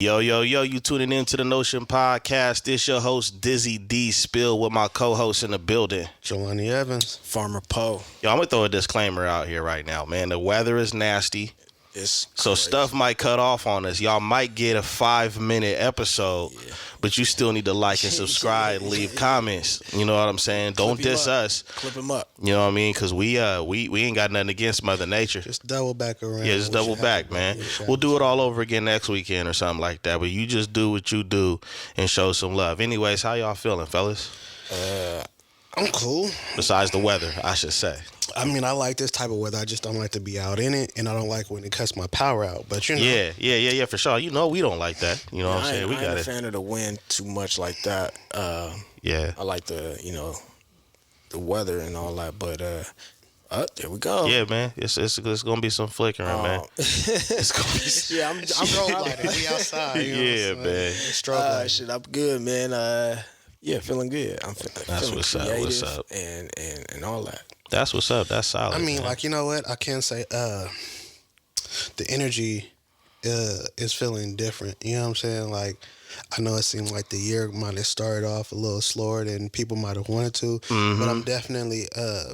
Yo, yo, yo, you tuning in to the Notion Podcast. This your host, Dizzy D Spill, with my co-host in the building, Jelani Evans. Farmer Poe. Yo, I'm going to throw a disclaimer out here right now, man. The weather is nasty. So stuff might cut off on us. Y'all might get a 5-minute episode, but you still need to like and subscribe, leave comments. You know what I'm saying? Don't diss us. Clip him up. You know what I mean? Because we ain't got nothing against Mother Nature. Just double back around. Yeah, just double back, man. We'll do it all over again next weekend or something like that. But you just do what you do and show some love. Anyways, how y'all feeling, fellas? I'm cool. Besides the weather, I should say. I mean, I like this type of weather. I just don't like to be out in it, and I don't like when it cuts my power out. But you know, yeah, for sure. You know, we don't like that. You know what I'm saying? We got it. I ain't a fan of the wind too much like that. Yeah, I like the weather and all that. But there we go. Yeah, man. It's gonna be some flickering, man. It's gonna be. Yeah, I'm strobe lighted. We outside. Yeah, man. Strobe lighted. Shit, I'm good, man. Yeah, feeling good. I'm That's feeling what's up. creative What's up? And all that. That's what's up. That's solid. I mean, man. like, you know what? I can say the energy is feeling different. You know what I'm saying? Like, I know it seemed like the year might have started off a little slower than people might have wanted to, but I'm definitely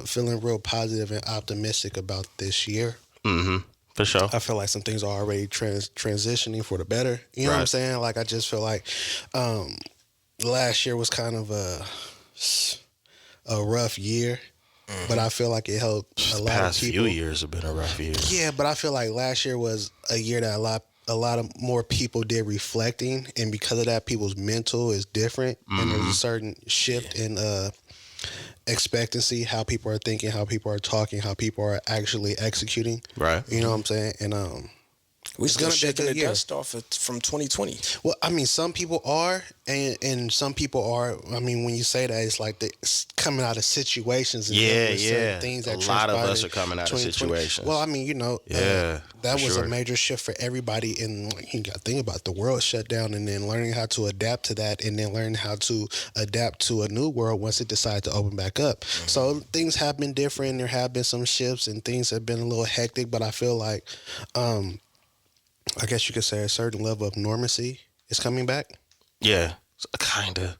feeling real positive and optimistic about this year. For sure. I feel like some things are already transitioning for the better. You know what I'm saying? Like, I just feel like last year was kind of a rough year. But I feel like it helped a lot of people. Past few years have been a rough year. Yeah, but I feel like last year was a year that a lot of more people did reflecting, and because of that, people's mental is different, and there's a certain shift in expectancy, how people are thinking, how people are talking, how people are actually executing. Right. You know what I'm saying? And We're still shaking the year. dust off from 2020. Well, I mean, some people are, and some people are. I mean, when you say that, it's like it's coming out of situations. And Yeah. Things that a lot of us transpired are coming out of 2020. situations. Well, I mean, that was sure. a major shift for everybody. And you got to think about the world shut down, and then learning how to adapt to that, and then learning how to adapt to a new world once it decides to open back up. So things have been different. There have been some shifts, and things have been a little hectic. But I feel like, I guess you could say a certain level of normacy is coming back. Yeah, kind of.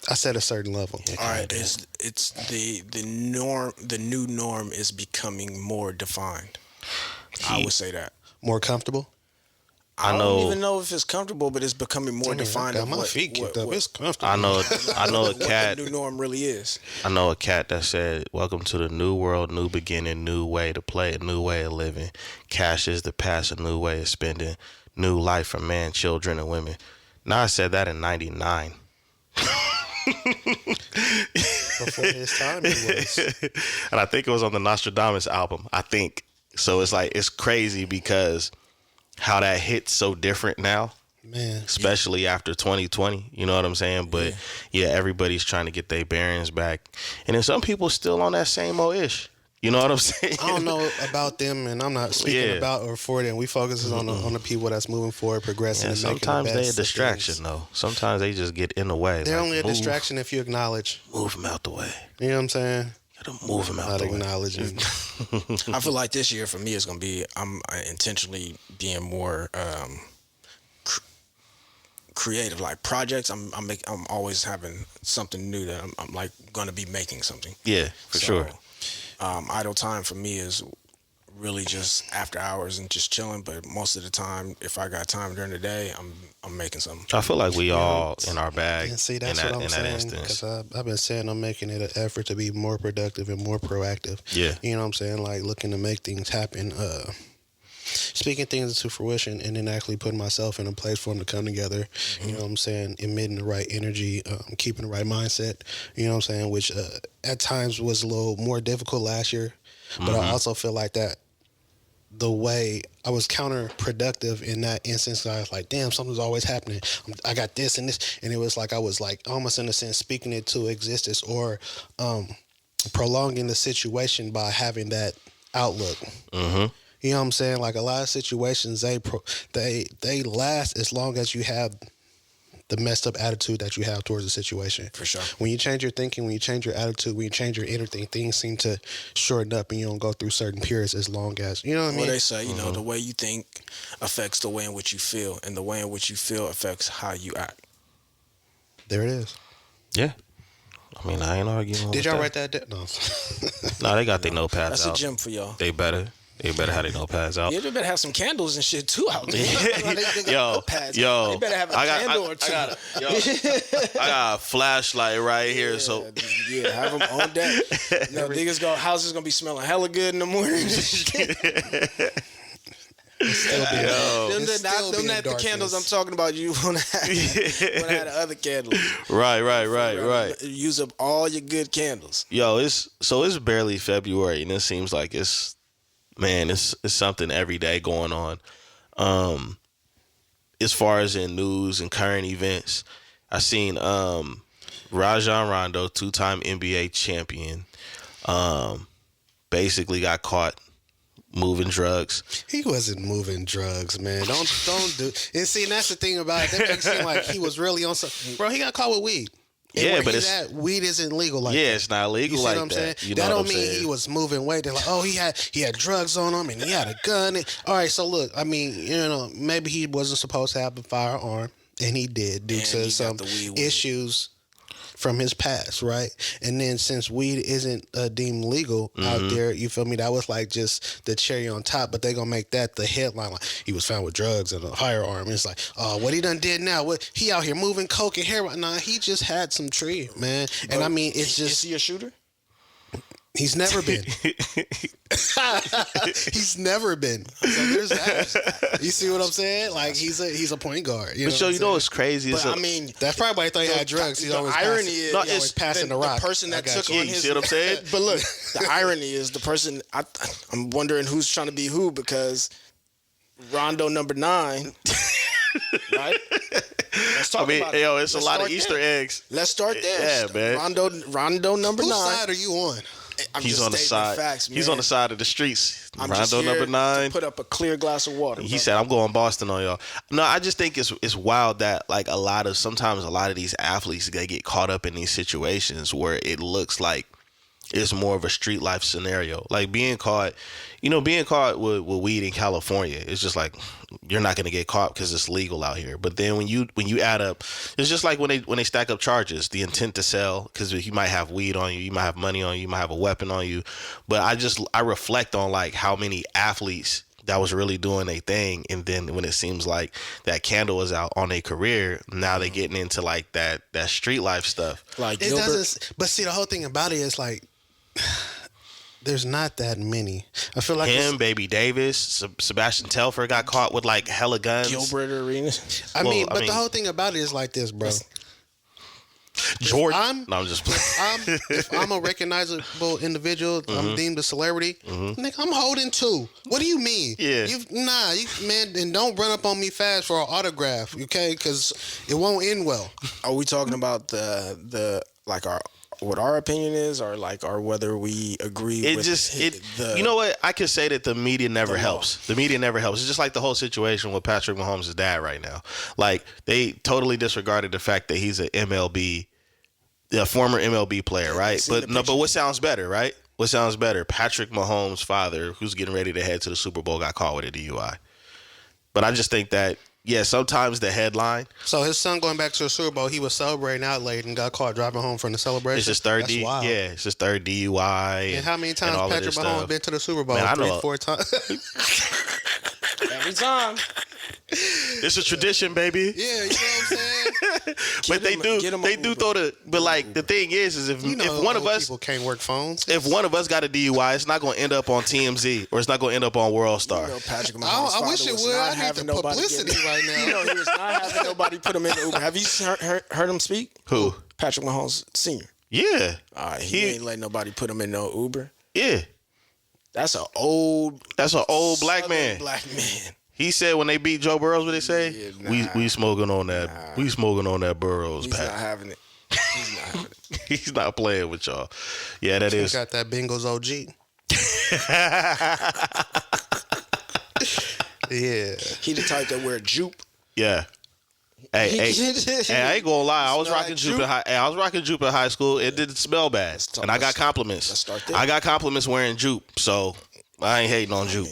I said a certain level. Yeah, All right, it's the norm. The new norm is becoming more defined. I would say that. More comfortable? I don't even know if it's comfortable, but it's becoming more defined. I got my feet kicked up. It's comfortable. I know a cat. What the new norm really is. I know a cat that said, "Welcome to the new world, new beginning, new way to play, a new way of living. Cash is the past, a new way of spending, new life for man, children, and women." Now I said that in '99. Before his time, it was. And I think it was on the Nostradamus album. I think so. It's like it's crazy because how that hits so different now. Man, especially after 2020, you know what I'm saying? But yeah, everybody's trying to get their bearings back, and then some people still on that same old ish. You know what I'm saying? I don't know about them, and I'm not speaking about or for them. We focus on the people that's moving forward, progressing. Yeah, and making sometimes the they a best of distraction things. though. Sometimes they just get in the way. They're like, only a distraction if you acknowledge. Move them out the way. You know what I'm saying? Gotta move them out Not the way. acknowledging. I feel like this year for me is gonna be I'm intentionally being more creative, like projects. I'm always having something new that I'm like gonna be making something. Yeah, for sure. Idle time for me is really just after hours and just chilling. But most of the time, if I got time during the day, I'm making something. I feel like we all in our bag. And see, that's in what I'm saying. instance. Because I've been saying I'm making it an effort to be more productive and more proactive. Yeah. You know what I'm saying? Like looking to make things happen. Speaking things into fruition, and then actually putting myself in a place for them to come together. You know what I'm saying? Emitting the right energy, keeping the right mindset. You know what I'm saying? Which at times was a little more difficult last year. But I also feel like that the way I was counterproductive in that instance. I was like, damn, something's always happening. I got this and this. And it was like I was like almost in a sense speaking it to existence or prolonging the situation by having that outlook. You know what I'm saying? Like a lot of situations, they last as long as you have the messed up attitude that you have towards the situation. For sure. When you change your thinking, when you change your attitude, when you change your inner things seem to shorten up, and you don't go through certain periods as long as, you know what I mean? Well, they say, you know, the way you think affects the way in which you feel, and the way in which you feel affects how you act. There it is. Yeah. I mean, I ain't arguing. Did y'all write that down? No. No, they got their notepads out. That's a gym for y'all. They better have their notepads out. Yeah, they better have some candles and shit too out there. Yo, they better have a candle or two. I got a flashlight right here, so yeah, have them on deck. Houses gonna be smelling hella good in the morning. Them not the candles I'm talking about. You wanna have the other candles. Right. Use up all your good candles. Yo, it's barely February, and it seems like it's something every day going on. As far as in news and current events, I seen Rajon Rondo, 2-time NBA champion, basically got caught moving drugs. He wasn't moving drugs, man. Don't do. And see, that's the thing about it. That makes it seem like he was really on some. Bro, he got caught with weed. And yeah, but weed isn't legal like that. It's not legal like what I'm that. Saying? That don't mean he was moving weight. They're like, oh, he had drugs on him and he had a gun. All right, so look, I mean, you know, maybe he wasn't supposed to have a firearm, and he did due to some issues from his past, right? And then since weed isn't deemed legal out there, you feel me? That was like just the cherry on top, but they gonna make that the headline. Like, he was found with drugs and a firearm. It's like, oh, what he done did now? What he out here moving coke and heroin? Nah, he just had some tree, man. And I mean, it's just. Is he a shooter? He's never been. He's never been. So there's that. You see what I'm saying? Like, he's a point guard. You know what's crazy? But I mean, that's probably why he thought he had drugs. He's always irony passing, is passing the rock. The person that took on his. See what I'm saying? But look, the irony is the person. I'm wondering who's trying to be who, because Rondo number 9, right? Let's talk about it. It's a lot of Easter eggs. Let's start there. Yeah, man. Rondo number 9. Whose side are you on? He's on the side. Facts, he's on the side of the streets. I'm Rondo just here number 9. to put up a clear glass of water. He said, "I'm going Boston on y'all." No, I just think it's wild that like sometimes a lot of these athletes, they get caught up in these situations where it looks like it's more of a street life scenario. Like being caught with weed in California, it's just like you're not going to get caught because it's legal out here. But then when you add up, it's just like when they stack up charges, the intent to sell, because you might have weed on you, you might have money on you, you might have a weapon on you. But I reflect on like how many athletes that was really doing their thing, and then when it seems like that candle is out on their career, now they're getting into like that street life stuff. Like it doesn't. But see, the whole thing about it is like, there's not that many. I feel like him, Baby Davis, Sebastian Telfair got caught with like hella guns. Gilbert Arenas. I mean, the whole thing about it is like this, bro. Jordan. I'm just playing. If I'm a recognizable individual, I'm deemed a celebrity. Nigga, I'm holding 2. What do you mean? Yeah. Man, and don't run up on me fast for an autograph, okay? Because it won't end well. Are we talking about the like what our opinion is, or whether we agree with you know what? I could say that the media never helps. The media never helps. It's just like the whole situation with Patrick Mahomes' dad right now. Like, they totally disregarded the fact that he's a former MLB player, right? But what sounds better, right? What sounds better? Patrick Mahomes' father, who's getting ready to head to the Super Bowl, got caught with a DUI. But I just think that, yeah, sometimes the headline. So his son going back to the Super Bowl, he was celebrating out late and got caught driving home from the celebration. It's his third DUI. Yeah, it's his third DUI. And how many times Patrick Mahomes been to the Super Bowl? Man, 3-4 times. Every time. It's a tradition, baby. Yeah, you know what I'm saying? But they do throw the. But like the thing is if one of us people can't work phones. If one of us got a DUI, it's not going to end up on TMZ or it's not going to end up on World Star. You know, Patrick Mahomes' I wish it would. I need the publicity right now. You know, he was not having nobody put him in the Uber. Have you heard him speak? Who? Patrick Mahomes Sr. Yeah. He ain't letting nobody put him in no Uber. Yeah. That's an old black man. Black man. He said when they beat Joe Burrows, what they say? Yeah, we smoking on that. We smoking on that Burrows. He's not having it. He's not having it. He's not playing with y'all. Yeah, that is. Got that Bengals OG. Yeah. He the type that wear jupe. Yeah. Hey, I ain't gonna lie. I was rocking jupe in high. I was rocking jupe in high school. It didn't smell bad, and I got compliments. Let's start there. I got compliments wearing jupe, so I ain't hating on jupe,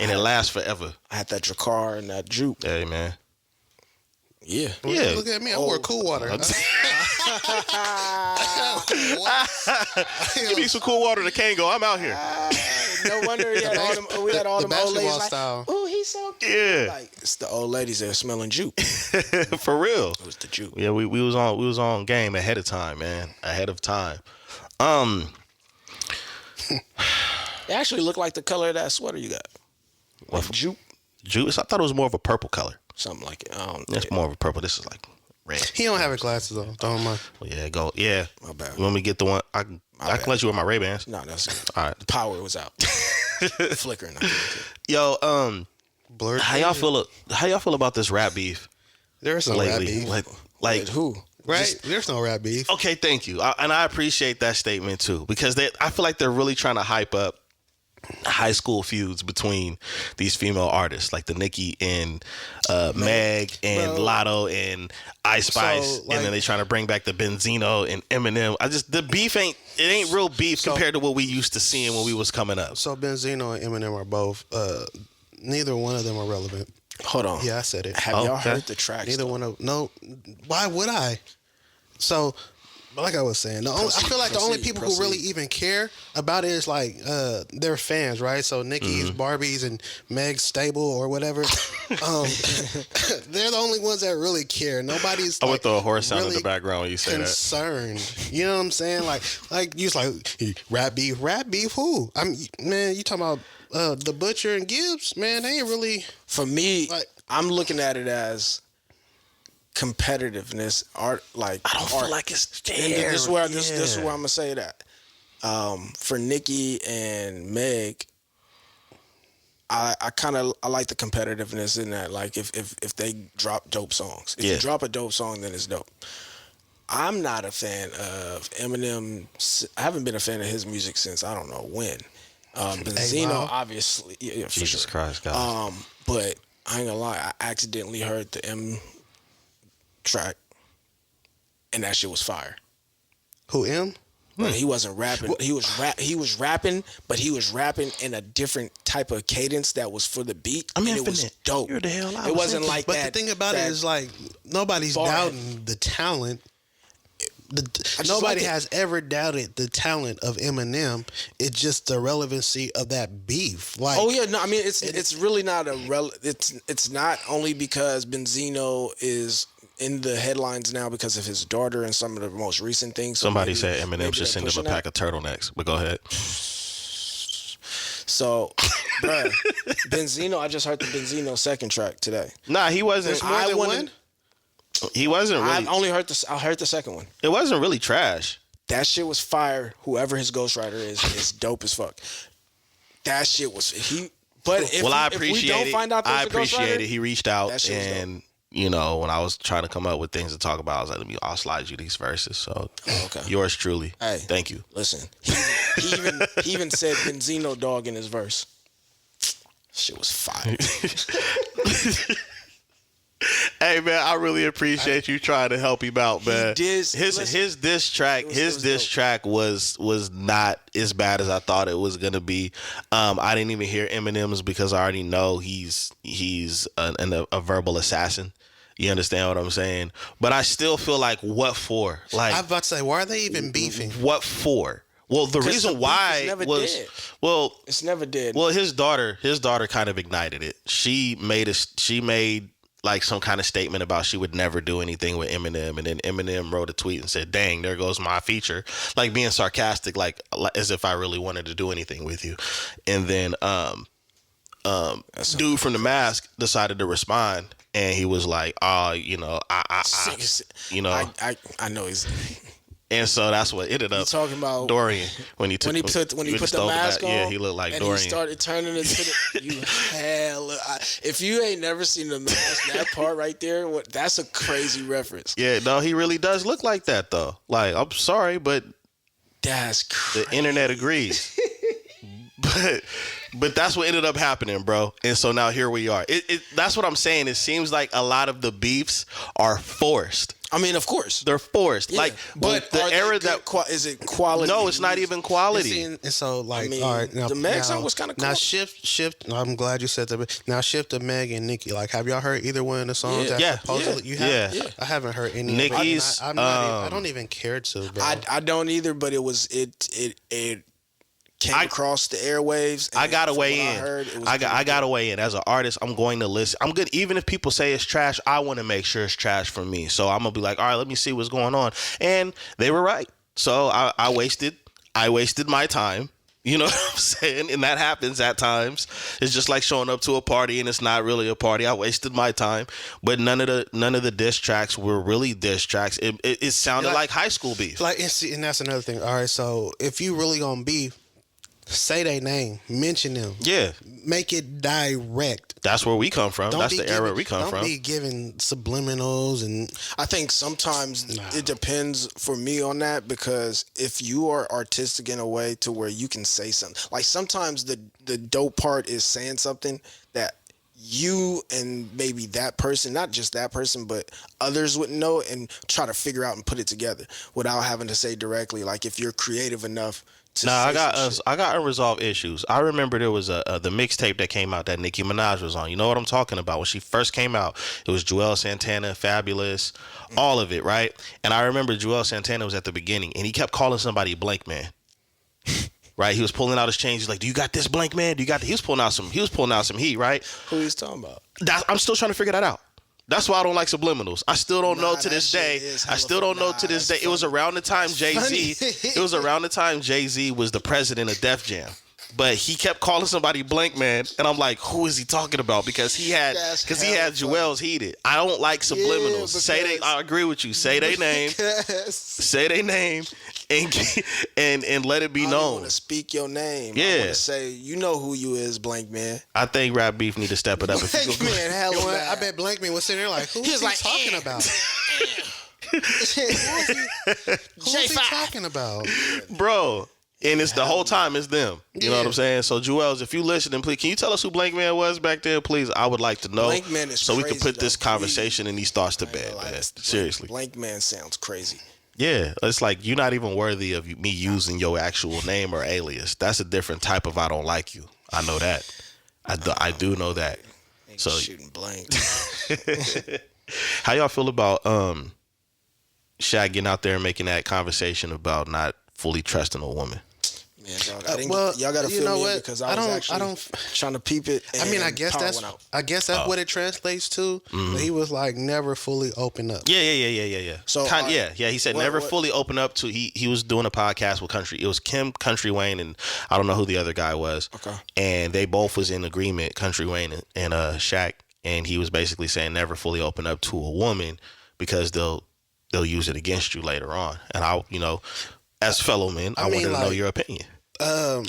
and it lasts forever. I had that Dracar and that jupe. Hey man. Yeah. Yeah. Look at me. I wore cool water. Give me some cool water to Kango. I'm out here. No wonder we had all them old ladies style. like, "Oh, he's so cute." Yeah. Like it's the old ladies that are smelling jupe. For real. It was the jupe. Yeah, we was on game ahead of time, man. Ahead of time. It actually looked like the color of that sweater you got. Like jupe. Juice. I thought it was more of a purple color. Something like it. It's more of a purple. This is like red. He don't have his glasses though. Don't mind. Well, yeah, go. Yeah. My bad. You want me to get the one? I can let you wear my Ray-Bans. No, that's good. All right. The power was out. Flickering. Yo, Blurred. how y'all feel about this rap beef There's no rap lately? beef. Like Wait, who? Right? There's no rap beef. okay, thank you, and I appreciate that statement too because I feel like they're really trying to hype up high school feuds between these female artists like the Nikki and Meg and Lotto and Ice Spice, So, like, and then they trying to bring back the Benzino and Eminem. The beef ain't real beef compared to what we used to seeing when we was coming up. So Benzino and Eminem are both. Neither one of them are relevant. Hold on. Yeah, I said it. Have y'all heard the tracks? Neither one of no. Why would I? So, like I was saying, I feel like the only people who really even care about it is like their fans, right? So Nikki's, Barbie's, and Meg's stable or whatever. They're the only ones that really care. Nobody's. I would throw a horse sound in really the background when you say concerned. You know what I'm saying? Like you was like rap beef. Who? Man, you talking about the Butcher and Gibbs? Man, they ain't really. For me, I'm looking at it as competitiveness, art. Like I don't feel like it's there. This is where I'm gonna say that. For Nikki and Meg, I like the competitiveness in that. Like if they drop dope songs, if you drop a dope song, then it's dope. I'm not a fan of Eminem. I haven't been a fan of his music since I don't know when. Benzino, obviously, yeah, for Jesus sure. Christ, guys. But I ain't gonna lie, I accidentally heard the M track, and that shit was fire. Who M? But he wasn't rapping. He was rapping, but he was rapping in a different type of cadence that was for the beat. I'm and it was dope. You're the hell out. It wasn't like but that. But the thing about it is like nobody's doubting the talent. Nobody has ever doubted the talent of Eminem. It's just the relevancy of that beef. Like, oh yeah, no, I mean it's really not it's not only because Benzino is in the headlines now because of his daughter and some of the most recent things. Somebody said Eminem should send him a pack of turtlenecks, but go ahead. So, bruh, Benzino, I just heard the Benzino second track today. Nah, he wasn't. He wasn't really. I heard the second one. It wasn't really trash. That shit was fire. Whoever his ghostwriter is dope as fuck. That shit was But if I if we appreciate don't it. find out I appreciate it. He reached out and dope. when I was trying to come up with things to talk about, I was like, I'll slide you these verses. So, okay. Yours truly. Hey, thank you. Listen, he even said Benzino dog in his verse. Shit was fire. Hey man, I really appreciate you trying to help him out, man. His diss track was not as bad as I thought it was gonna be. I didn't even hear Eminem's because I already know he's a verbal assassin. You understand what I'm saying? But I still feel like what for? Like I was about to say, why are they even beefing? What for? Well, the reason why was dead. Well, it's never dead. Well, his daughter kind of ignited it. She made like some kind of statement about she would never do anything with Eminem, and then Eminem wrote a tweet and said, "Dang, there goes my feature," like being sarcastic, like as if I really wanted to do anything with you. And then dude from The Mask decided to respond, and he was like, "Oh, I know he's." And so that's what ended up talking about Dorian when he put the mask on. Yeah, he looked like and Dorian. He started turning into you hell. If you ain't never seen The Mask, that part right there, that's a crazy reference. Yeah, no, he really does look like that though. Like, I'm sorry, but that's crazy. The internet agrees. But that's what ended up happening, bro. And so now here we are. That's what I'm saying. It seems like a lot of the beefs are forced. I mean, of course. They're forced. Yeah. Like, but the era that... is it quality? No, it's not even quality. And so, like, I mean, all right. Now, the Meg song was kind of cool. Now, shift. I'm glad you said that. Now, shift to Meg and Nikki. Like, have y'all heard either one of the songs? Yeah. Supposedly you have? Yeah. I haven't heard any. Nikki's... I don't even care to, bro. I don't either, but it came across the airwaves. I gotta weigh in. I gotta weigh in. As an artist, I'm going to listen. I'm good. Even if people say it's trash, I want to make sure it's trash for me. So I'm gonna be like, all right, let me see what's going on. And they were right. So I wasted my time. You know what I'm saying? And that happens at times. It's just like showing up to a party and it's not really a party. I wasted my time. But none of the diss tracks were really diss tracks. It sounded like high school beef. Like, and that's another thing. All right, so if you really gonna beef, say their name, mention them. Yeah. Make it direct. That's where we come from. That's the era we come from. Don't be giving subliminals. And I think sometimes it depends for me on that, because if you are artistic in a way to where you can say something, like sometimes the dope part is saying something that you and maybe that person, not just that person, but others wouldn't know, and try to figure out and put it together without having to say directly. Like if you're creative enough. I got unresolved issues. I remember there was the mixtape that came out that Nicki Minaj was on. You know what I'm talking about? When she first came out, it was Joel Santana, Fabulous, all of it, right? And I remember Joel Santana was at the beginning, and he kept calling somebody Blank Man. Right? He was pulling out his chains. He's like, "Do you got this, Blank Man? Do you got?" He was pulling out some heat, right? Who he's talking about? I'm still trying to figure that out. That's why I don't like subliminals. I still don't know to this day. I still don't know to this day. It was around the time Jay-Z. It was around the time Jay-Z was the president of Def Jam. But he kept calling somebody Blank Man, and I'm like, who is he talking about? Because he had Joel's heated. I don't like subliminals. Yeah, I agree with you. Say their name. Say their name, and let it be known. I want to speak your name. Yeah. I want to say, you know who you is, Blank Man. I think Rap Beef need to step it up. Blank Man, hell I bet Blank Man was sitting there like, who is he talking about? Who's he talking about? Bro. And it's the whole time it's them. You know what I'm saying? So, Joels, if you listening, please, can you tell us who Blank Man was back then? Please, I would like to know. Blank Man is so crazy, we can put this conversation and these thoughts to bed, man. Seriously. Blank Man sounds crazy. Yeah, it's like you're not even worthy of me using your actual name or alias. That's a different type of I don't like you. I know that. I do know that. So shooting blank. How y'all feel about Shaq getting out there and making that conversation about not fully trusting a woman? Man, y'all gotta feel me in because I was trying to peep it. I mean, I guess that's what it translates to. Mm-hmm. He was like never fully open up. Yeah. So he said never fully open up to. He was doing a podcast with Country. It was Kim, Country Wayne, and I don't know who the other guy was. Okay. And they both was in agreement, Country Wayne and Shaq, and he was basically saying never fully open up to a woman because they'll use it against you later on. And as fellow men, I wanted to know your opinion. I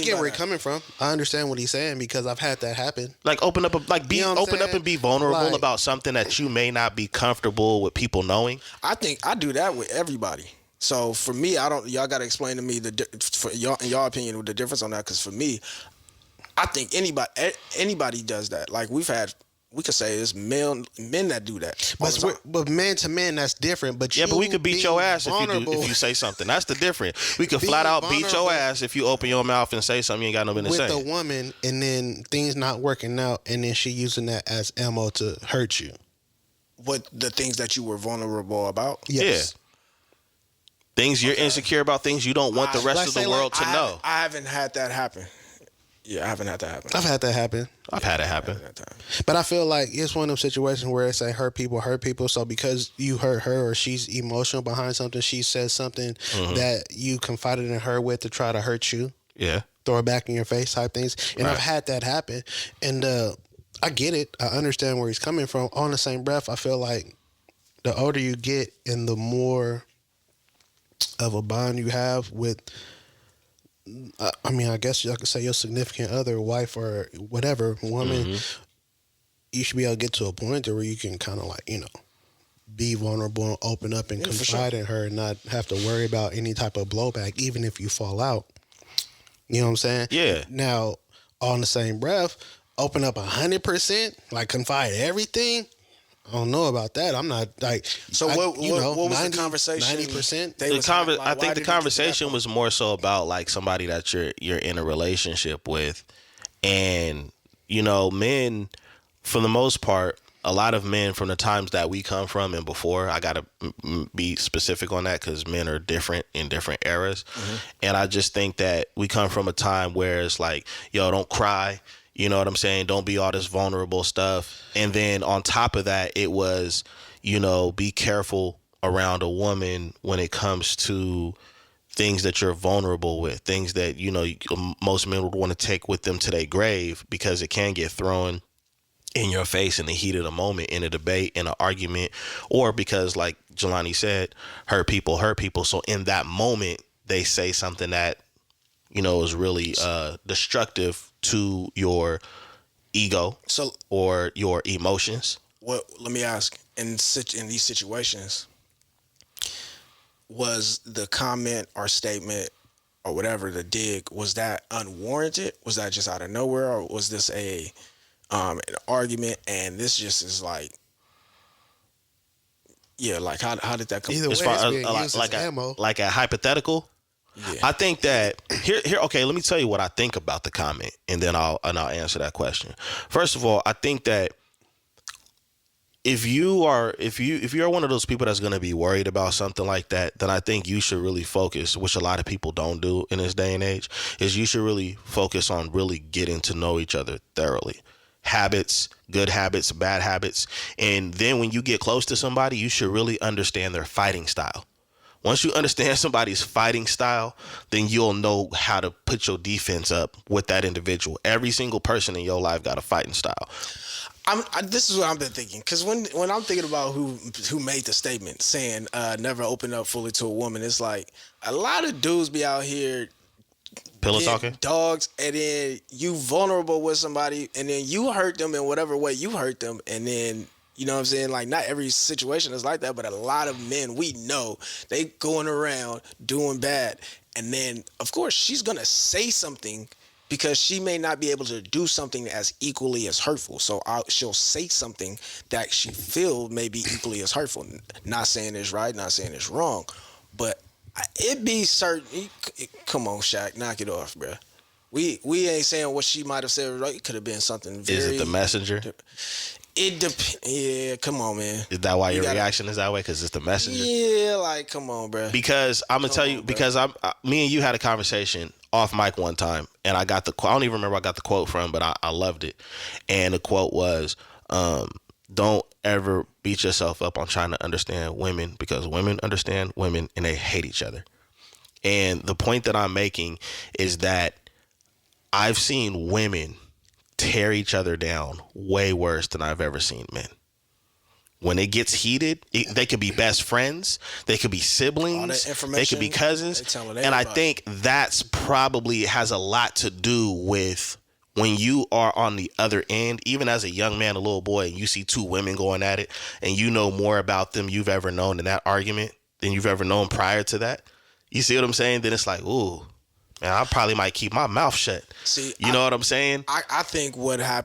get where he's coming from. I understand what he's saying because I've had that happen. Like open up and be vulnerable about something that you may not be comfortable with people knowing. I think I do that with everybody. So for me, y'all got to explain to me for y'all, in your opinion, the difference on that. Because for me, I think anybody does that. Like we could say it's men that do that. But man to man, that's different. But but we could beat your ass if you say something. That's the difference. We could flat out beat your ass if you open your mouth and say something you ain't got no business saying. With a woman, and then things not working out, and then she using that as ammo to hurt you. What the things that you were vulnerable about? Yes. Yeah. Things you're insecure about, things you don't want the rest of the world to know. I haven't had that happen. Yeah, I haven't had that happen. I've had that happen. I've had it happen. But I feel like it's one of those situations where it's like hurt people. So because you hurt her or she's emotional behind something, she says something that you confided in her with to try to hurt you. Yeah. Throw it back in your face type things. And I've had that happen. And I get it. I understand where he's coming from. On the same breath, I feel like the older you get and the more of a bond you have with, I mean, I guess I could say your significant other, wife or whatever, woman, you should be able to get to a point where you can kind of like, be vulnerable and open up and confide in her and not have to worry about any type of blowback, even if you fall out. You know what I'm saying? Yeah. Now, all in the same breath, open up 100%, like confide everything. I don't know about that. I'm not like. So what was the conversation? 90%. I think the conversation was more so about like somebody that you're in a relationship with, and men, for the most part, a lot of men from the times that we come from and before, I gotta be specific on that because men are different in different eras, and I just think that we come from a time where it's like, yo, don't cry. You know what I'm saying? Don't be all this vulnerable stuff. And then on top of that, it was, be careful around a woman when it comes to things that you're vulnerable with, things that, most men would want to take with them to their grave because it can get thrown in your face in the heat of the moment, in a debate, in an argument, or because, like Jelani said, hurt people. So in that moment, they say something that, is really destructive to your ego or your emotions. Well, let me ask, in these situations, was the comment or statement or whatever, the dig, was that unwarranted? Was that just out of nowhere, or was this an argument and this just is like, yeah, like how did that come? Either way, as far it's as being used as ammo. like a hypothetical. Yeah. I think that here. Okay, let me tell you what I think about the comment, and then I'll answer that question. First of all, I think that if you're one of those people that's going to be worried about something like that, then I think you should really focus, which a lot of people don't do in this day and age, is you should really focus on really getting to know each other thoroughly. Habits, good habits, bad habits, and then when you get close to somebody, you should really understand their fighting style. Once you understand somebody's fighting style, then you'll know how to put your defense up with that individual. Every single person in your life got a fighting style. This is what I've been thinking, because when I'm thinking about who made the statement saying never open up fully to a woman, it's like a lot of dudes be out here pillow talking dogs, and then you vulnerable with somebody, and then you hurt them in whatever way you hurt them, and then, you know what I'm saying? Like, not every situation is like that, but a lot of men we know, they going around doing bad. And then, of course, she's going to say something because she may not be able to do something as equally as hurtful. So she'll say something that she feel may be equally as hurtful. Not saying it's right, not saying it's wrong, but it be certain. Come on, Shaq, knock it off, bro. We ain't saying what she might have said right. It could have been something very... Is it the messenger? It depends. Yeah, come on, man. Is that why your reaction is that way? Because it's the messenger? Yeah, like, come on, bro. Because I'm going to tell you, because me and you had a conversation off mic one time, and I got the quote. I don't even remember where I got the quote from, but I loved it. And the quote was, don't ever beat yourself up on trying to understand women, because women understand women and they hate each other. And the point that I'm making is that I've seen women tear each other down way worse than I've ever seen men. When it gets heated, they could be best friends, they could be siblings, they could be cousins. And I think that's probably has a lot to do with when you are on the other end, even as a young man, a little boy, and you see two women going at it, and you know more about them you've ever known in that argument than you've ever known prior to that. You see what I'm saying? Then it's like, ooh, man, I probably might keep my mouth shut. See, you know what I'm saying? I think what I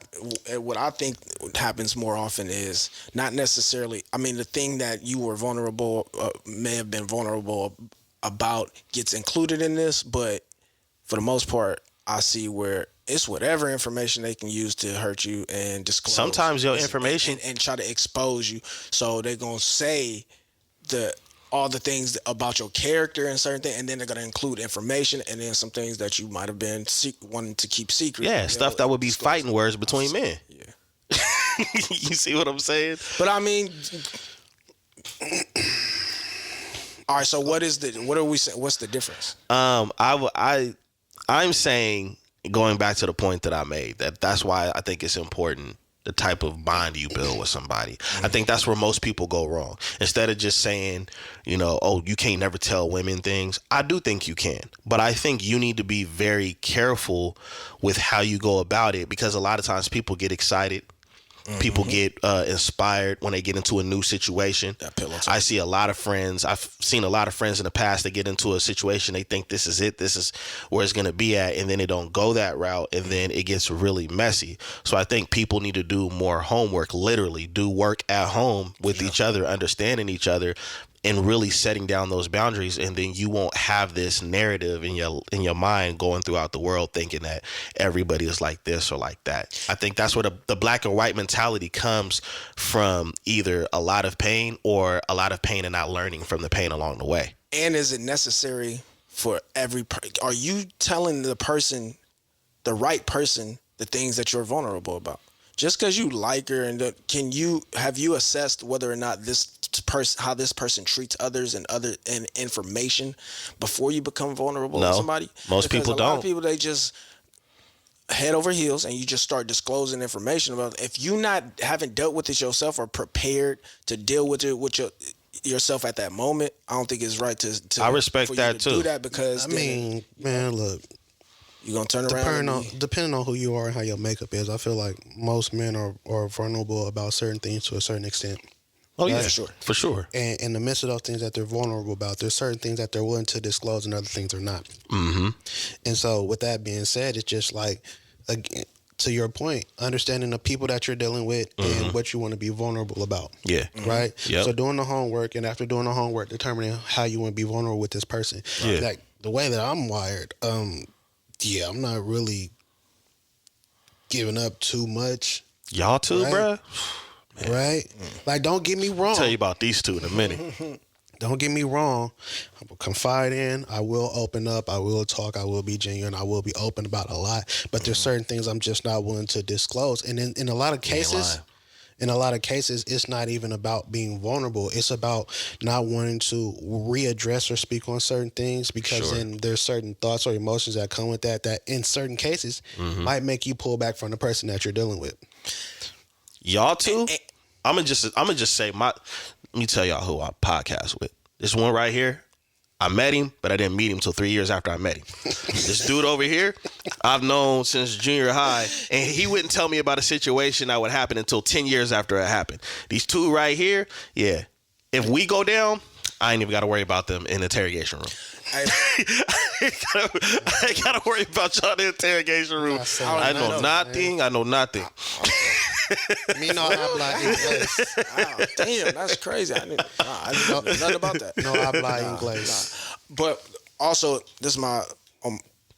think happens more often is not necessarily. I mean, the thing that you were vulnerable, may have been vulnerable about, gets included in this, but for the most part, I see where it's whatever information they can use to hurt you and disclose. Sometimes your information and try to expose you, so they're gonna say all the things about your character and certain things, and then they're going to include information and then some things that you might have been wanting to keep secret. Yeah, stuff that would be fighting words between men. Yeah. You see what I'm saying? But I mean, all right, so what are we saying? What's the difference? I'm saying, going back to the point that I made, that's why I think it's important, the type of bond you build with somebody. I think that's where most people go wrong. Instead of just saying, oh, you can't never tell women things. I do think you can, but I think you need to be very careful with how you go about it, because a lot of times people get excited People get inspired when they get into a new situation. That pillow talk. I see a lot of friends. I've seen a lot of friends in the past that get into a situation. They think this is it. This is where it's going to be at. And then they don't go that route. And then it gets really messy. So I think people need to do more homework, literally do work at home with each other, understanding each other, and really setting down those boundaries. And then you won't have this narrative in your mind going throughout the world thinking that everybody is like this or like that. I think that's where the black and white mentality comes from, either a lot of pain or a lot of pain and not learning from the pain along the way. And is it necessary for are you telling the right person, the things that you're vulnerable about? Just because you like her, and have you assessed whether or not how this person treats others and information before you become vulnerable to somebody? Most people don't. A lot of people, they just head over heels, and you just start disclosing information about it. If you haven't dealt with it yourself or prepared to deal with it with yourself at that moment, I don't think it's right to I respect that too. do that, because man, look. You're going to turn around. Depending on who you are and how your makeup is, I feel like most men are vulnerable about certain things to a certain extent. Oh, yeah, for sure. For sure. And in the midst of those things that they're vulnerable about, there's certain things that they're willing to disclose and other things they're not. Mm-hmm. And so with that being said, it's just like, again, to your point, understanding the people that you're dealing with and what you want to be vulnerable about. Yeah. Right? Yep. So doing the homework, and after doing the homework, determining how you want to be vulnerable with this person. Yeah. Like the way that I'm wired, yeah, I'm not really giving up too much. Y'all too, right? bruh? Right? Like, don't get me wrong. I'll tell you about these two in a minute. Don't get me wrong. I will confide in. I will open up. I will talk. I will be genuine. I will be open about a lot. But there's certain things I'm just not willing to disclose. And in a lot of cases, it's not even about being vulnerable. It's about not wanting to readdress or speak on certain things, because then there's certain thoughts or emotions that come with that in certain cases might make you pull back from the person that you're dealing with. Y'all too? I'm gonna just say let me tell y'all who I podcast with. This one right here, I met him, but I didn't meet him until 3 years after I met him. This dude over here, I've known since junior high, and he wouldn't tell me about a situation that would happen until 10 years after it happened. These two right here, yeah. If we go down, I ain't even got to worry about them in the interrogation room. I ain't got to worry about y'all in the interrogation room. I know nothing. I know nothing. Me no habla inglés. Wow, damn, that's crazy. I didn't know nothing about that. No habla inglés. But also, this is my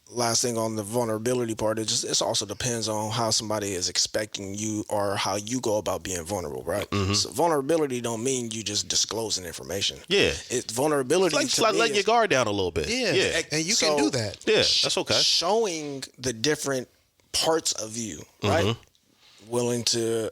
last thing on the vulnerability part. It also depends on how somebody is expecting you or how you go about being vulnerable, right? So vulnerability don't mean you just disclosing information. Yeah. It's vulnerability. It's like letting your guard down a little bit. Yeah. And you can do that. Yeah, that's okay. Showing the different parts of you, right? Willing to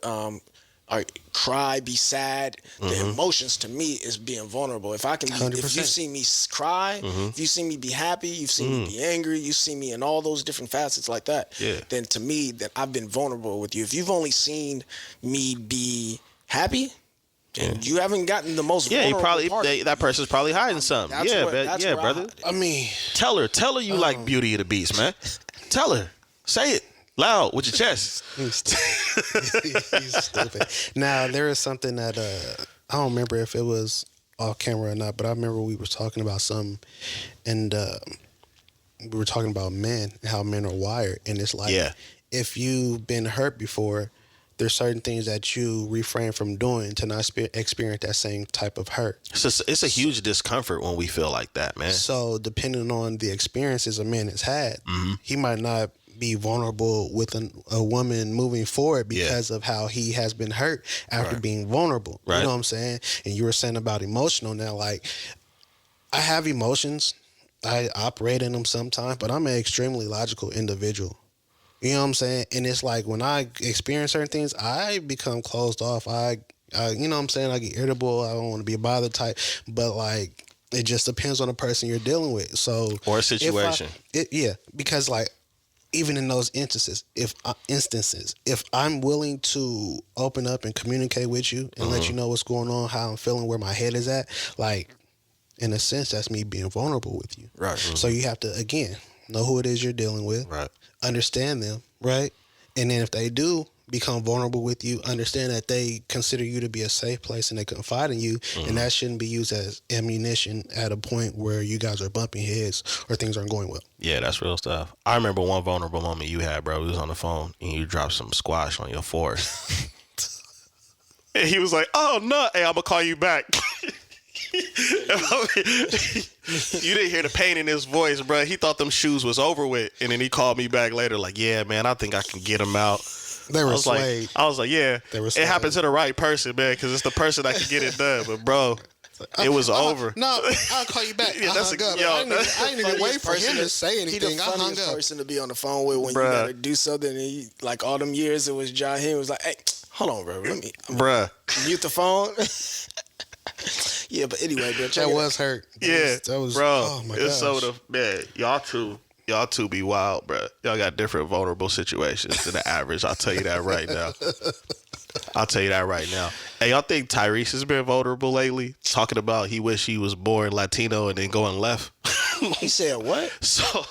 cry, be sad. The emotions, to me, is being vulnerable. If I can, if you see me cry, if you see me be happy, you've seen me be angry, you see me in all those different facets like that. Then to me, that I've been vulnerable with you. If you've only seen me be happy, and you haven't gotten the most vulnerable part. That person's probably hiding something. Brother. I mean, tell her you like Beauty of the Beast, man. Tell her, say it loud with your chest. He's stupid. Now, there is something that I don't remember if it was off camera or not, but I remember we were talking about something, and we were talking about men and how men are wired, and it's like, if you've been hurt before, there's certain things that you refrain from doing to not experience that same type of hurt. It's a huge discomfort when we feel like that, man. So depending on the experiences a man has had, he might not be vulnerable with a woman moving forward because of how he has been hurt after being vulnerable. You know what I'm saying? And you were saying about emotional now, like, I have emotions. I operate in them sometimes, but I'm an extremely logical individual. You know what I'm saying? And it's like when I experience certain things, I become closed off. I you know what I'm saying? I get irritable. I don't want to be a bother type. But like, it just depends on the person you're dealing with. So or a situation. Because like, even in those instances, if I'm willing to open up and communicate with you and let you know what's going on, how I'm feeling, where my head is at, like, in a sense, that's me being vulnerable with you. Right. So you have to, again, know who it is you're dealing with. Right. Understand them, right? And then if they do become vulnerable with you, understand that they consider you to be a safe place and they confide in you, and that shouldn't be used as ammunition at a point where you guys are bumping heads or things aren't going well. Yeah, that's real stuff. I remember one vulnerable moment you had, bro. We was on the phone and you dropped some squash on your forehead. And he was like, "Oh no, hey, I'm gonna call you back." You didn't hear the pain in his voice, bro. He thought them shoes was over with, and then he called me back later, like, "Yeah, man, I think I can get him out." They were swayed. I was like, "Yeah, it happened to the right person, man, because it's the person that can get it done." But bro, it was over. No, I'll call you back. Yeah, I hung up. I didn't even wait for him to say anything. He the I hung funniest up. person to be on the phone with when you gotta do something. And he, like all them years, it was John. He was like, "Hey, hold on, bro. Let me, mute the phone." Yeah, but anyway, bro, that was hurt. That was bro. Oh my it's gosh. so the man. Y'all two be wild, bro. Y'all got different vulnerable situations than the average. I'll tell you that right now. Hey, y'all think Tyrese has been vulnerable lately? Talking about he wish he was born Latino and then going left. He said what? So,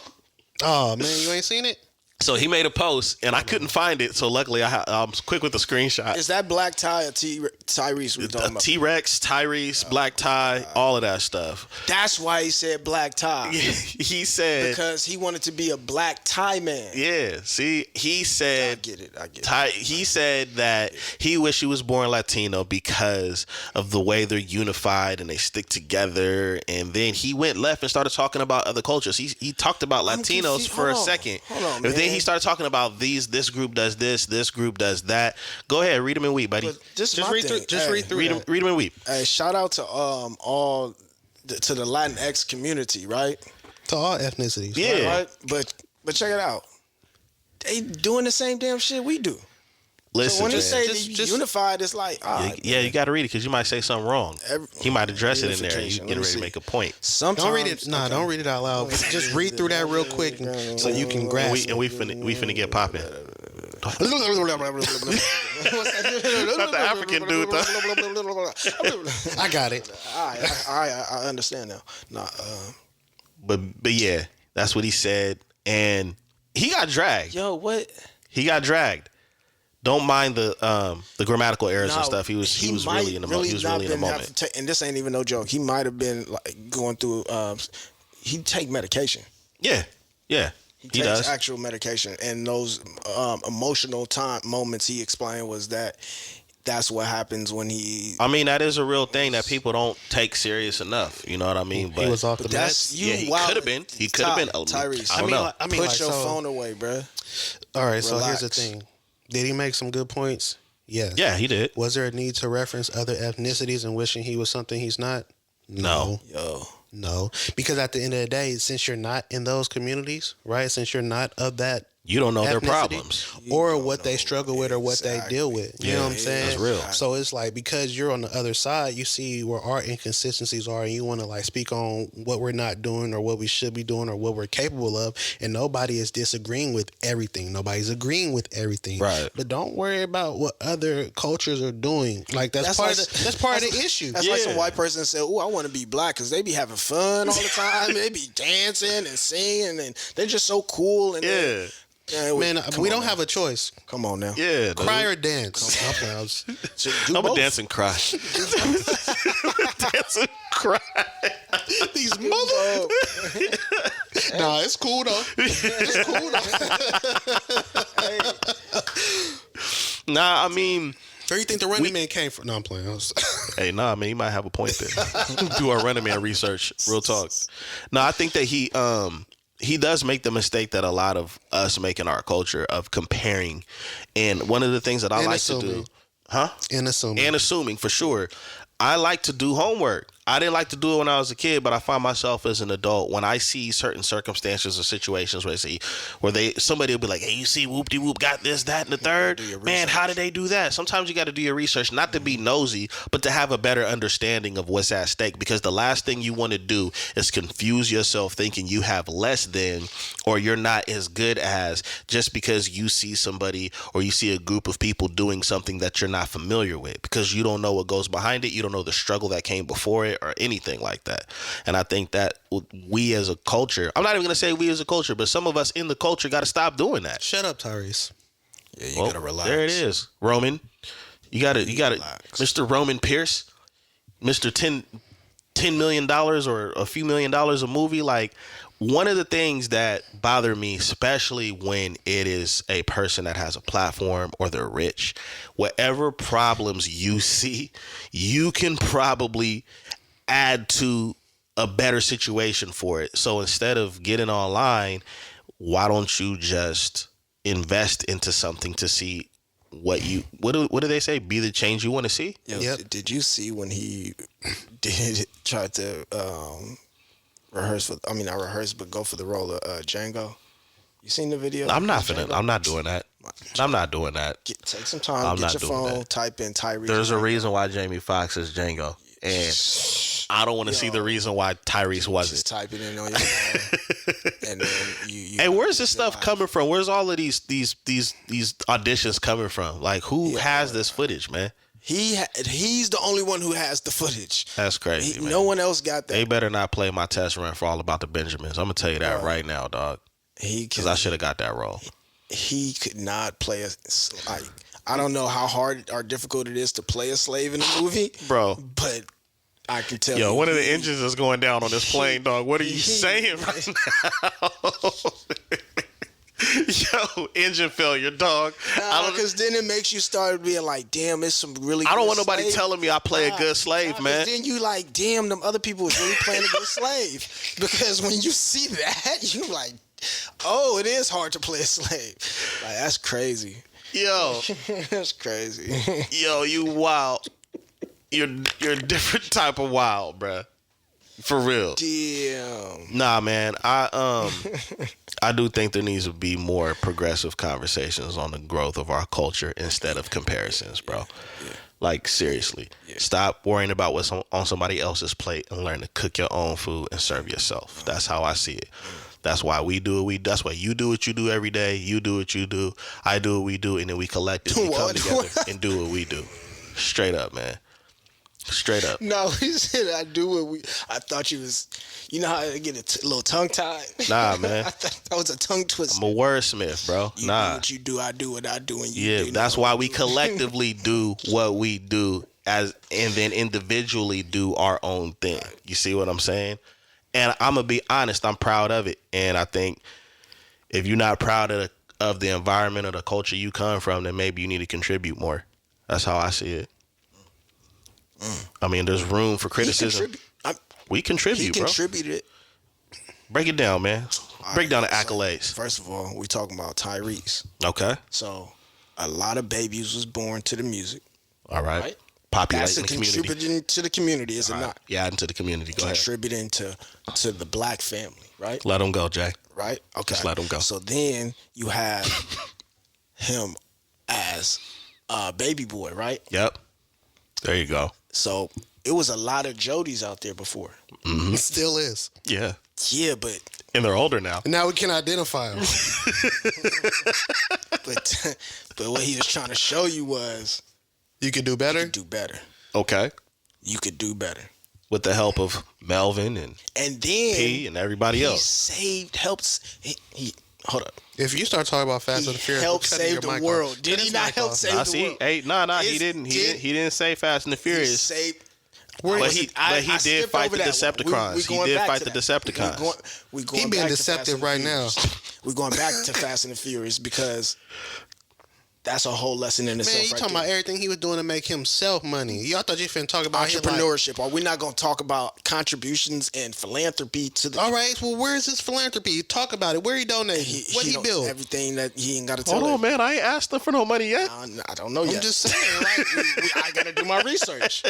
oh man, you ain't seen it? So he made a post, and I couldn't find it. So luckily, I'm quick with the screenshot. Is that Black Tie or Tyrese we talking about? T-Rex, Tyrese, Black Tie, all of that stuff. That's why he said Black Tie. He said because he wanted to be a black tie man. Yeah, see, he said I get it. He said that he wished he was born Latino because of the way they're unified and they stick together. And then he went left and started talking about other cultures. He talked about Latinos for a second. Hold on, and man. then he started talking about this group does this group does that. Go ahead, read them and weep, buddy. But just read through. Read them and weep. Hey, shout out to to the Latinx community, right? To all ethnicities. Yeah. Right? But check it out. They doing the same damn shit we do. Listen, So when man. you say unified, it's like, you got to read it because you might say something wrong. He might address it in there. And you get ready to make a point. Sometimes, Don't read it. Nah, don't read it out loud. Just read through that real quick so you can grasp. We finna get popping. Not the African dude, though. I got it. I understand now. Nah, But yeah, that's what he said, and he got dragged. yo, what? He got dragged. Don't mind the grammatical errors and stuff. He was really in the moment. He was really in the moment. And this ain't even no joke. He might have been like going through. He take medication. Yeah. He takes does actual medication, and those emotional moments he explained was that's what happens when he. I mean, that is a real thing that people don't take serious enough. You know what I mean? But he was off the meds. Yeah, he could have been. He could have been. Tyrese. I don't know. Put your phone away, bro. All right, Relax. so here's the thing. Did he make some good points? Yes. Yeah, he did. Was there a need to reference other ethnicities and wishing he was something he's not? No. No. Because at the end of the day, since you're not in those communities, right? Since you're not of that, you don't know their ethnicity problems or what they struggle with or what they deal with. You know what I'm saying? That's real. So it's like, because you're on the other side, you see where our inconsistencies are, and you want to like speak on what we're not doing or what we should be doing or what we're capable of. And nobody is disagreeing with everything. Nobody's agreeing with everything. Right. But don't worry about what other cultures are doing. Like that's part of the issue. That's like some white person said, "Oh, I want to be black because they be having fun all the time. They be dancing and singing, and they're just so cool." And man, we don't have a choice. Come on now. Yeah. Cry or dance. I'm a dance and cry. Dance and cry. These mother. Nah, it's cool though. It's cool though. Nah, I mean, where you think the Running Man came from? No, I'm playing. Hey, nah, man, he might have a point there. Do our Running Man research. Real talk. No, I think that he does make the mistake that a lot of us make in our culture of comparing. And one of the things that I like to do, And assuming for sure. I like to do homework. I didn't like to do it when I was a kid, but I find myself as an adult when I see certain circumstances or situations where somebody will be like, "Hey, you see, whoop de whoop got this, that, and the third. Man, how did they do that?" Sometimes you got to do your research, not to be nosy, but to have a better understanding of what's at stake. Because the last thing you want to do is confuse yourself thinking you have less than or you're not as good as just because you see somebody or you see a group of people doing something that you're not familiar with, because you don't know what goes behind it. You don't know the struggle that came before it or anything like that. And I think that we as a culture, I'm not even going to say we as a culture, but some of us in the culture got to stop doing that. Shut up, Tyrese. Yeah, you gotta relax. There it is, Roman. You got it. Relax. Mr. Roman Pierce, Mr. $10 million or a few $1,000,000 a movie. Like, one of the things that bother me, especially when it is a person that has a platform or they're rich, whatever problems you see, you can probably add to a better situation for it. So instead of getting online, why don't you just invest into something to see what do they say? Be the change you want to see? Yep. Did you see when he tried to rehearse not rehearse, but go for the role of Django? You seen the video? I'm not doing that. I'm not doing that. Take some time, get your phone, type in Tyrese. There's a reason why Jamie Foxx is Django. And I don't want to see the reason why Tyrese wasn't. Just type it in on your phone, and then you. Hey, where's this stuff coming from? Where's all of these auditions coming from? Like, who has this footage, man? He's the only one who has the footage. That's crazy, man. No one else got that. They better not play my test run for All About the Benjamins. I'm gonna tell you that right now, dog. Because I should have got that role. He could not play I don't know how hard or difficult it is to play a slave in a movie, bro. But I can tell you. Yo, one of the engines is going down on this plane, dog. What are you saying right now? Yo, engine failure, dog. Because then it makes you start being like, damn, it's some really. I don't want nobody telling me I play a good slave, man. Then you like, damn, them other people was really playing a good slave. Because when you see that, you like, oh, it is hard to play a slave. Like, that's crazy. Yo, that's crazy. Yo, you wild. You're a different type of wild, bruh. For real. Damn. Nah, man. I do think there needs to be more progressive conversations on the growth of our culture instead of comparisons, bro. Yeah. Like, seriously. Yeah. Stop worrying about what's on somebody else's plate and learn to cook your own food and serve yourself. That's how I see it. That's why we do it. That's why you do what you do every day. You do what you do. I do what we do. And then we collectively come together and do what we do. Straight up, man. Straight up. No, he said I do what we. I thought you was. You know how I get a little tongue tied. Nah, man. I thought that was a tongue twister. I'm a wordsmith, bro. You do what you do. I do what I do, and you do. Yeah, that's why we collectively do what we do, and then individually do our own thing. You see what I'm saying? And I'm gonna be honest. I'm proud of it, and I think if you're not proud of the environment or the culture you come from, then maybe you need to contribute more. That's how I see it. I mean, there's room for criticism. We contribute, bro. He contributed. Break it down, man. Break down the accolades. First of all, we talking about Tyrese. Okay. So, a lot of babies was born to the music. All right. Populating the community. Contributing to the community, is it not? Yeah, into the community. Go ahead. Contributing to the black family, right? Let them go, Jay. Right? Okay. Just let them go. So then you have him as a baby boy, right? Yep. There you go. So it was a lot of Jodys out there before. Mm-hmm. It still is. Yeah. Yeah, but... And they're older now. Now we can identify them. but what he was trying to show you was... You could do better? You could do better. Okay. You could do better. With the help of Melvin and then P and everybody else. He hold up. If you start talking about Fast and the Furious, helped save the world. Did he not help save the world? Hey, he didn't. He didn't say Fast and the Furious. But he did fight the Decepticons. He did fight the Decepticons. He being deceptive right now. We're going back to Fast and the Furious because that's a whole lesson in itself. Man, you talking about everything he was doing to make himself money. Y'all thought you finna talk about entrepreneurship. Are we not going to talk about contributions and philanthropy to the... All right, well, where is his philanthropy? Talk about it. Where he donating? What he built? Everything that he ain't got to tell. Hold on, man. I ain't asked him for no money yet. I don't know yet. I'm just saying, right? I got to do my research.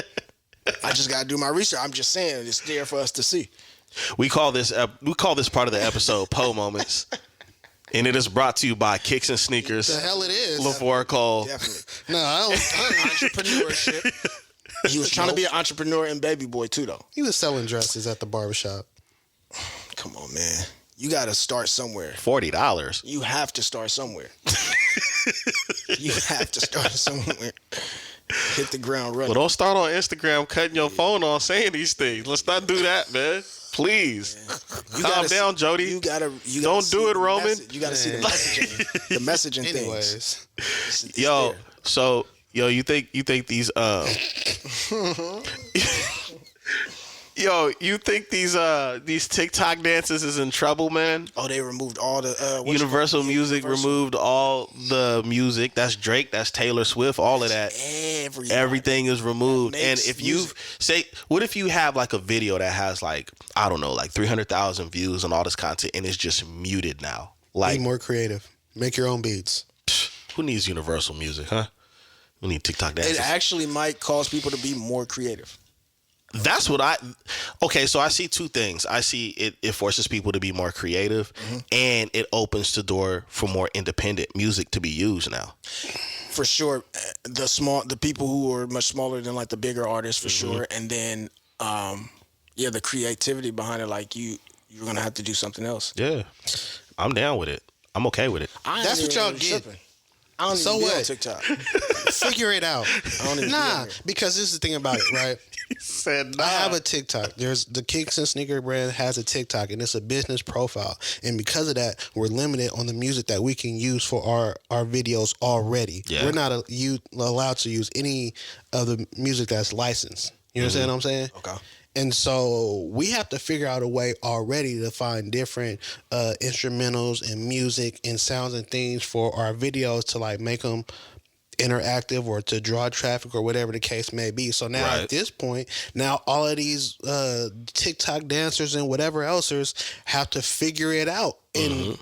I just got to do my research. I'm just saying it's there for us to see. We call this part of the episode Poe Moments. And it is brought to you by Kicks and Sneakers. The hell it is. LaVar Cole. Definitely. No, I don't. Entrepreneurship. He was trying to be an entrepreneur and baby boy too, though. He was selling dresses at the barbershop. Come on, man. You got to start somewhere. $40. You have to start somewhere. You have to start somewhere. hit the ground running. Well, don't start on Instagram cutting your phone on saying these things. Let's not do that, man. Please. You Calm down, Jody. You gotta don't do it, Roman. You gotta see the messaging. The messaging Anyways. things. It's Yo, there. so you think these Yo, you think these TikTok dances is in trouble, man? Oh, they removed all the Universal Music removed all the music. That's Drake, that's Taylor Swift, all of that. Everything is removed. And if you say, what if you have like a video that has like, I don't know, like 300,000 views and all this content and it's just muted now? Like, be more creative. Make your own beats. Who needs Universal Music, huh? We need TikTok dances. It actually might cause people to be more creative. That's what okay, so I see two things. I see it forces people to be more creative, and it opens the door for more independent music to be used now. For sure. The people who are much smaller than like the bigger artists, for sure. And then, the creativity behind it, like you're going to have to do something else. Yeah. I'm down with it. I'm okay with it. That's what y'all get. I don't So even be on what? TikTok. Figure it out. I don't even be on there. Because this is the thing about it, right? Said I have a TikTok. There's the Kicks and Sneaker brand has a TikTok, and it's a business profile. And because of that, we're limited on the music that we can use for our videos already. Yeah. We're not allowed to use any of the music that's licensed. You understand what I'm saying? Okay. And so we have to figure out a way already to find different instrumentals and music and sounds and things for our videos to like make them interactive or to draw traffic or whatever the case may be. So now at this point, now all of these TikTok dancers and whatever elsers have to figure it out. And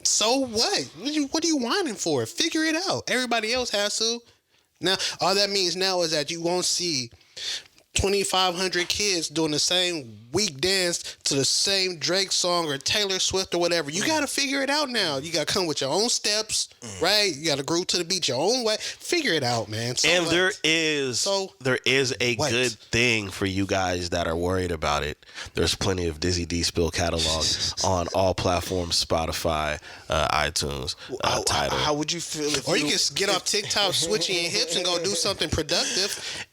so what? What are you whining for? Figure it out. Everybody else has to. Now, all that means now is that you won't see 2,500 kids doing the same weak dance to the same Drake song or Taylor Swift or whatever. You got to figure it out now. You got to come with your own steps, right? You got to groove to the beat your own way. Figure it out, man. So and what? there is a what? good thing for you guys that are worried about it. There's plenty of Dizzy D Spill catalog on all platforms, Spotify, iTunes, Tidal. How would you feel if Or you can get off TikTok, switching your hips, and go do something productive.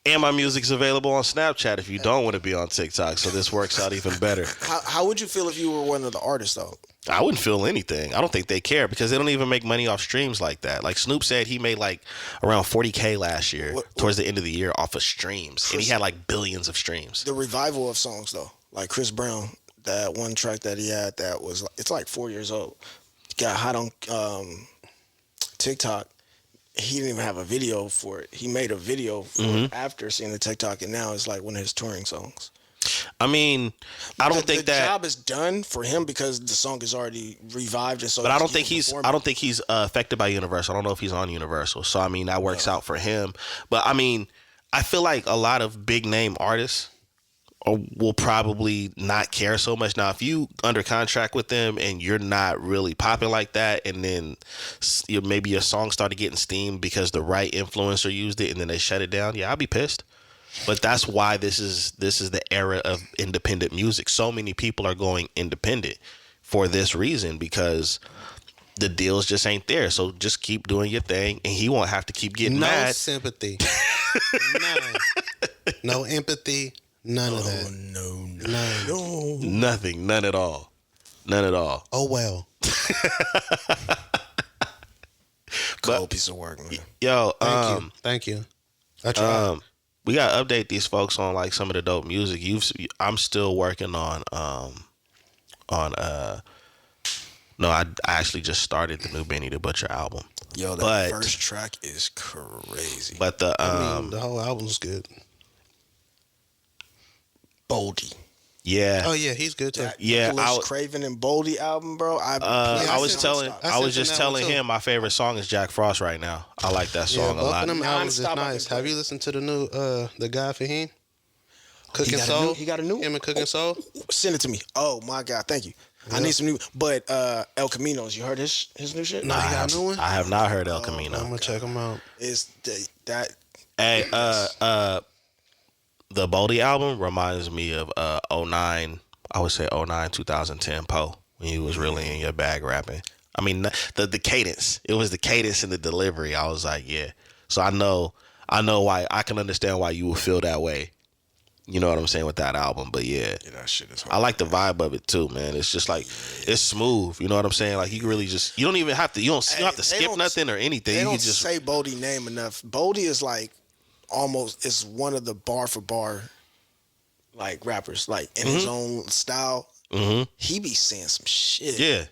And my music's available on Snapchat if you don't want to be on TikTok, so this works out even better. How would you feel if you were one of the artists, though? I wouldn't feel anything. I don't think they care because they don't even make money off streams like that. Like Snoop said he made like around 40K last year towards the end of the year off of streams. And he had like billions of streams. The revival of songs, though. Like Chris Brown, that one track that he had that was, it's like 4 years old. Got hot on TikTok. He didn't even have a video for it. He made a video for it after seeing the TikTok, and now it's like one of his touring songs. I mean, I don't think the that job is done for him because the song is already revived. And so but I don't think he's affected by Universal. I don't know if he's on Universal. So I mean that works out for him. But I mean, I feel like a lot of big name artists will probably not care so much. Now, if you under contract with them and you're not really popping like that, and then maybe your song started getting steamed because the right influencer used it and then they shut it down, yeah, I'll be pissed. But that's why this is the era of independent music. So many people are going independent for this reason because the deals just ain't there. So just keep doing your thing, and he won't have to keep getting mad. No sympathy. No empathy. None of that. No. Nothing. None at all. None at all. Oh, well. Cold piece of work, man. Yo, Thank you. I tried. we gotta update these folks on like some of the dope music. I'm still working on no, I actually just started the new Benny the Butcher album. Yo, that first track is crazy. But the the whole album's good. Boldy. Yeah. Oh yeah, he's good too. Yeah, Nicholas Craven and Boldy album, bro. I was just telling him my favorite song is Jack Frost right now. I like that song a lot. Both of them albums is nice. Have you listened to the new the guy Fahim? Cooking Soul. He got a new. Him and Cooking Soul. Send it to me. Oh my god, thank you. I need some new. But El Camino's. You heard his new shit? No, he got a new one. I have not heard El Camino. I'm gonna check him out. Is that? Hey, the Boldy album reminds me of 09. I would say 09, 2010 Poe when he was really in your bag rapping. I mean the cadence. It was the cadence and the delivery. I was like, yeah. So I know I know why. I can understand why you would feel that way. You know what I'm saying with that album, but yeah, that shit is hard. I like the vibe of it too, man. It's just like it's smooth. You know what I'm saying? Like you can really just you don't even have to you don't have to skip nothing or anything. They You don't can just say Bodie name enough. Bodie is like almost is one of the bar for bar like rappers, like in his own style. He be saying some shit.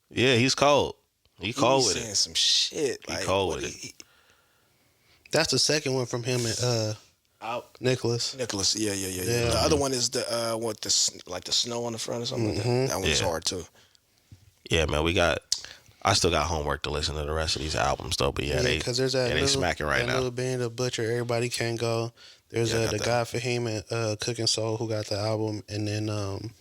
Yeah, he's cold. He cold with saying it. some shit. He Like, cold with it. That's the second one from him and Nicholas. Yeah. The other one is the like the snow on the front or something like that. That one's hard too. Yeah, man, I still got homework to listen to the rest of these albums though. But because there's that they smacking right now. Little band of Butcher, Everybody Can Go. There's the guy Fahim and Cooking Soul who got the album, and then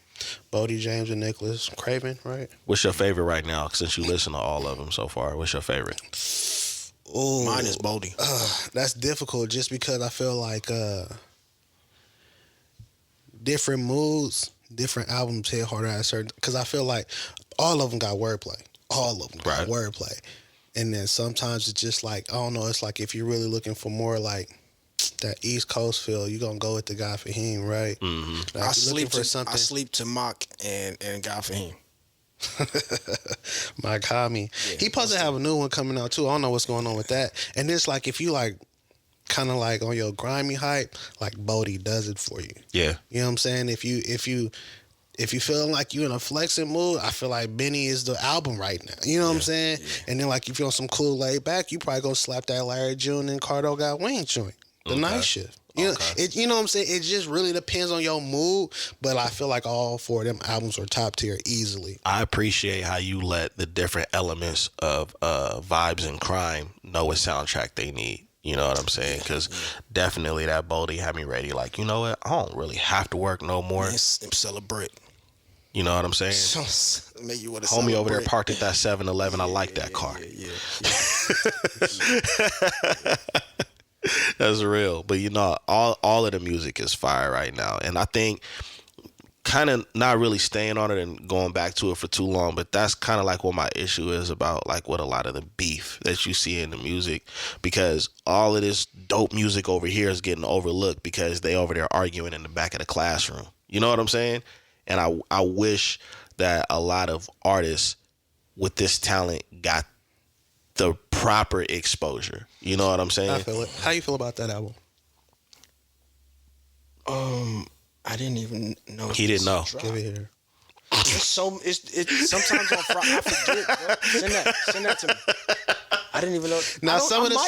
Bodie James and Nicholas Craven, right? What's your favorite right now? Since you listen to all of them so far, what's your favorite? Ooh, mine is Bodie. That's difficult just because I feel like different moods, different albums hit harder at certain. Because I feel like all of them got wordplay. All of them got wordplay. And then sometimes it's just like, I don't know, it's like if you're really looking for more like that East Coast feel, you're going to go with the guy Fahim, right? Mm-hmm. Like I sleep to Mock and Guy Fahim. Mike Hami. He supposed to have a new one coming out too. I don't know what's going on with that. And it's like if you like kind of like on your grimy hype, like Bodie does it for you. Yeah. You know what I'm saying? If you feeling like you in a flexing mood, I feel like Benny is the album right now. You know what I'm saying? Yeah. And then like if you're on some cool laid back, you probably gonna slap that Larry June and Cardo Got Wayne joint. The night shift. You know, you know what I'm saying? It just really depends on your mood, but I feel like all four of them albums are top tier easily. I appreciate how you let the different elements of vibes and crime know what soundtrack they need. You know what I'm saying? Because definitely that Bodie had me ready. Like, you know what? I don't really have to work no more. Celebrate. You know what I'm saying? Make you want to Homie over there parked at that 7-Eleven. I like that car. Yeah. That's real. But you know, all of the music is fire right now. And I think kind of not really staying on it and going back to it for too long, but that's kind of like what my issue is about, like what a lot of the beef that you see in the music, because all of this dope music over here is getting overlooked because they over there arguing in the back of the classroom. You know what I'm saying? And I wish that a lot of artists with this talent got the proper exposure. You know what I'm saying? I feel it. How you feel about that album? I didn't even know. He didn't know. Give it here. It's sometimes on Friday. I forget, bro. Send that to me. I didn't even know. Now some of the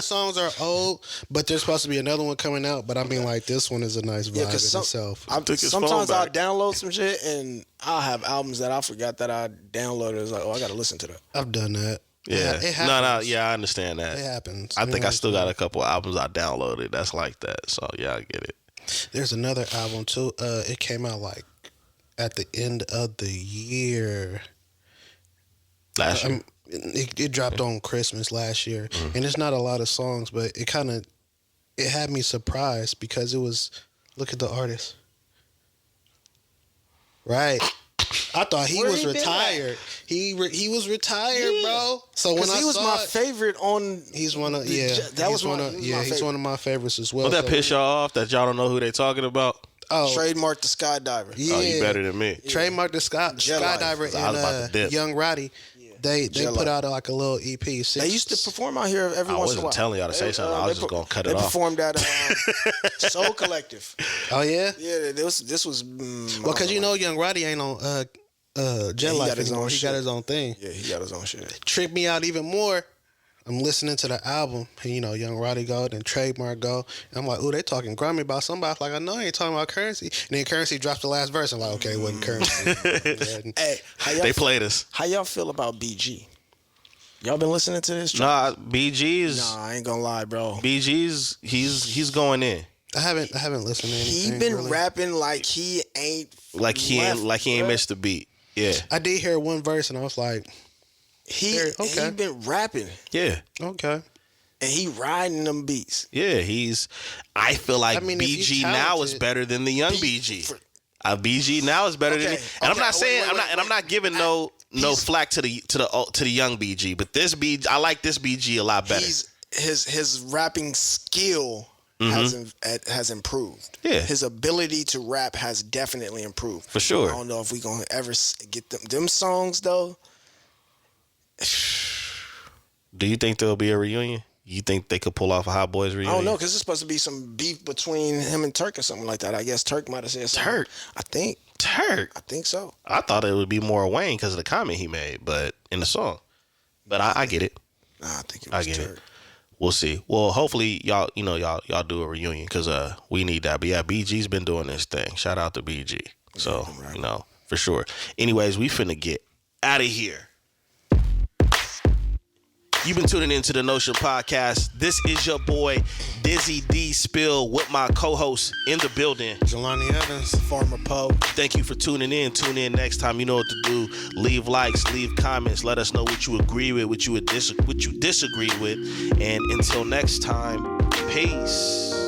songs are old, but there's supposed to be another one coming out. But I mean, like this one is a nice vibe in itself. Sometimes I'll download some shit and I'll have albums that I forgot that I downloaded. It's like, I gotta listen to that. I've done that. Yeah. It happens. I understand that. It happens. I think I still got a couple albums I downloaded that's like that. So yeah, I get it. There's another album too. It came out like at the end of the year. Last year. It dropped on Christmas last year, and it's not a lot of songs, but it had me surprised because it was, look at the artist. Right. I thought he was retired. He was retired, bro. So when he was my favorite on. He's one of he's one of my favorites as well. Would that piss y'all off that y'all don't know who they talking about? Oh, Trademark the Skydiver. Yeah. Oh, you better than me. Trademark the Skydiver and Young Roddy. They put out like a little EP. They used to perform out here every once in a while. I wasn't telling y'all to say something. I was just gonna cut it off. They performed at Soul Collective. Oh yeah. Yeah, this was. Well, because you know, Young Roddy ain't on Jet Life anymore. He got his own thing. Yeah, he got his own shit. Tripped me out even more. I'm listening to the album, and you know, Young Roddy go, then Trademark go. And I'm like, ooh, they talking grimy about somebody. I'm like, I know I ain't talking about Currency. And then Currency dropped the last verse. I'm like, okay, it wasn't Currency. Hey, they played us. How y'all feel about BG? Y'all been listening to this track? Nah, BG's. Nah, I ain't gonna lie, bro. BG's, he's going in. I haven't listened to anything. He been really. rapping like he ain't missed the beat. Yeah, I did hear one verse, and I was like, he been rapping. Yeah. Okay. And he riding them beats. Yeah, I feel like BG now is better than the young BG. BG now is better than me. And I'm not saying I'm not giving no flack to the young BG, but this BG, I like this BG a lot better. his rapping skill has improved. Yeah. His ability to rap has definitely improved. For sure. I don't know if we gonna ever get them songs though. Do you think there'll be a reunion? You think they could pull off a Hot Boys reunion? I don't know, because it's supposed to be some beef between him and Turk or something like that. I guess Turk might have said something. Turk? I think so. I thought it would be more Wayne because of the comment he made, but in the song. But I get it. Nah, I think it was Turk. We'll see. Well, hopefully y'all do a reunion because we need that. But yeah, BG's been doing this thing. Shout out to BG. So for sure. Anyways, we finna get out of here. You've been tuning into the Notion Podcast. This is your boy Dizzy D Spill with my co-host in the building, Jelani Evans, Farmer Poe. Thank you for tuning in. Tune in next time. You know what to do. Leave likes, leave comments. Let us know what you agree with, what you disagree with. And until next time, peace.